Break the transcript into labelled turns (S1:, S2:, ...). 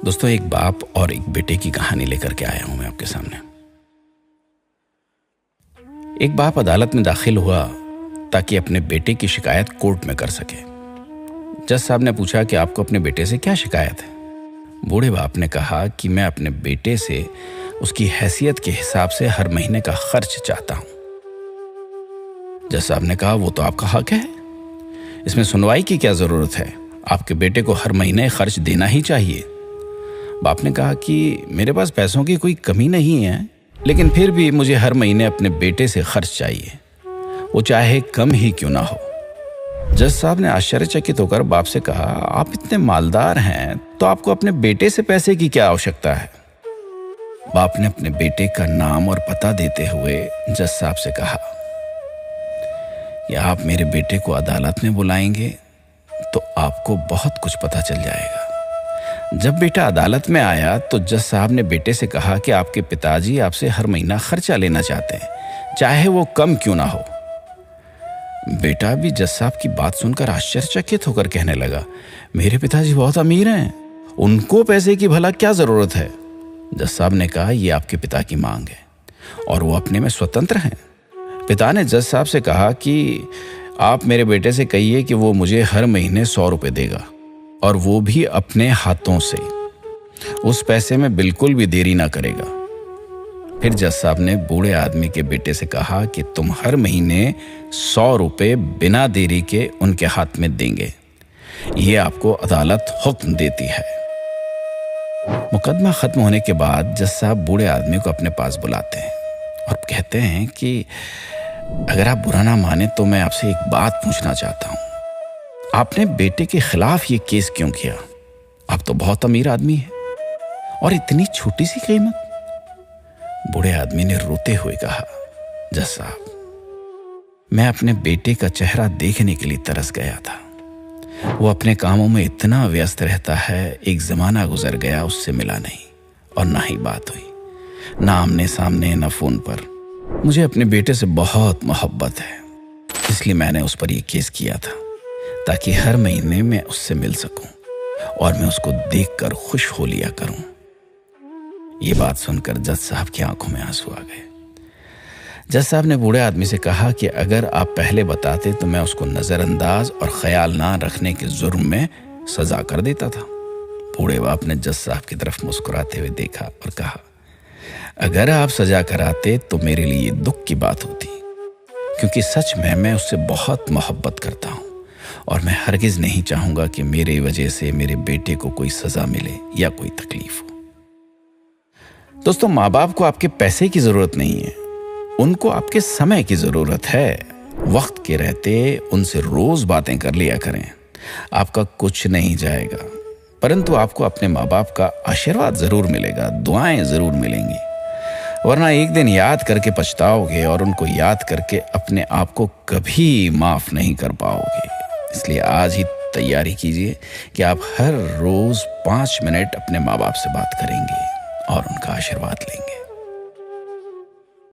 S1: दोस्तों, एक बाप और एक बेटे की कहानी लेकर के आया हूं मैं आपके सामने। एक बाप अदालत में दाखिल हुआ ताकि अपने बेटे की शिकायत कोर्ट में कर सके। जज साहब ने पूछा कि आपको अपने बेटे से क्या शिकायत है। बूढ़े बाप ने कहा कि मैं अपने बेटे से उसकी हैसियत के हिसाब से हर महीने का खर्च चाहता हूं। जज साहब ने कहा, वो तो आपका हक है, इसमें सुनवाई की क्या जरूरत है, आपके बेटे को हर महीने खर्च देना ही चाहिए। बाप ने कहा कि मेरे पास पैसों की कोई कमी नहीं है, लेकिन फिर भी मुझे हर महीने अपने बेटे से खर्च चाहिए, वो चाहे कम ही क्यों ना हो। जज साहब ने आश्चर्यचकित होकर बाप से कहा, आप इतने मालदार हैं तो आपको अपने बेटे से पैसे की क्या आवश्यकता है। बाप ने अपने बेटे का नाम और पता देते हुए जज साहब से कहा, या आप मेरे बेटे को अदालत में बुलाएंगे तो आपको बहुत कुछ पता चल जाएगा। जब बेटा अदालत में आया तो जज साहब ने बेटे से कहा कि आपके पिताजी आपसे हर महीना खर्चा लेना चाहते हैं, चाहे वो कम क्यों ना हो। बेटा भी जज साहब की बात सुनकर आश्चर्यचकित होकर कहने लगा, मेरे पिताजी बहुत अमीर हैं, उनको पैसे की भला क्या जरूरत है। जज साहब ने कहा, ये आपके पिता की मांग है और वो अपने में स्वतंत्र हैं। पिता ने जज साहब से कहा कि आप मेरे बेटे से कहिए कि वो मुझे हर महीने 100 रुपए देगा, और वो भी अपने हाथों से, उस पैसे में बिल्कुल भी देरी ना करेगा। फिर जज साहब ने बूढ़े आदमी के बेटे से कहा कि तुम हर महीने 100 रुपए बिना देरी के उनके हाथ में देंगे, ये आपको अदालत हुक्म देती है। मुकदमा खत्म होने के बाद जज साहब बूढ़े आदमी को अपने पास बुलाते हैं और कहते हैं कि अगर आप बुरा ना माने तो मैं आपसे एक बात पूछना चाहता हूं, आपने बेटे के खिलाफ ये केस क्यों किया? आप तो बहुत अमीर आदमी हैं और इतनी छोटी सी कीमत। बूढ़े आदमी ने रोते हुए कहा, जज साहब, मैं अपने बेटे का चेहरा देखने के लिए तरस गया था। वो अपने कामों में इतना व्यस्त रहता है, एक जमाना गुजर गया उससे मिला नहीं और ना ही बात हुई, ना आमने सामने ना फोन पर। मुझे अपने बेटे से बहुत मोहब्बत है, इसलिए मैंने उस पर यह केस किया था ताकि हर महीने मैं उससे मिल सकूं और मैं उसको देखकर खुश हो लिया करूं। ये बात सुनकर जज साहब की आंखों में आंसू आ गए। जज साहब ने बूढ़े आदमी से कहा कि अगर आप पहले बताते तो मैं उसको नजरअंदाज और ख्याल ना रखने के जुर्म में सजा कर देता था। बूढ़े बाप ने जज साहब की तरफ मुस्कुराते हुए देखा और कहा, अगर आप सजा कराते तो मेरे लिए दुख की बात होती, क्योंकि सच में मैं उससे बहुत मोहब्बत करता हूं और मैं हरगिज नहीं चाहूंगा कि मेरे वजह से मेरे बेटे को कोई सजा मिले या कोई तकलीफ हो। दोस्तों, माँ बाप को आपके पैसे की जरूरत नहीं है, उनको आपके समय की जरूरत है। वक्त के रहते उनसे रोज बातें कर लिया करें, आपका कुछ नहीं जाएगा, परंतु आपको अपने माँ बाप का आशीर्वाद जरूर मिलेगा, दुआएं जरूर मिलेंगी। वरना एक दिन याद करके पछताओगे और उनको याद करके अपने आप को कभी माफ नहीं कर पाओगे। इसलिए आज ही तैयारी कीजिए कि आप हर रोज 5 मिनट अपने माँ बाप से बात करेंगे और उनका आशीर्वाद लेंगे।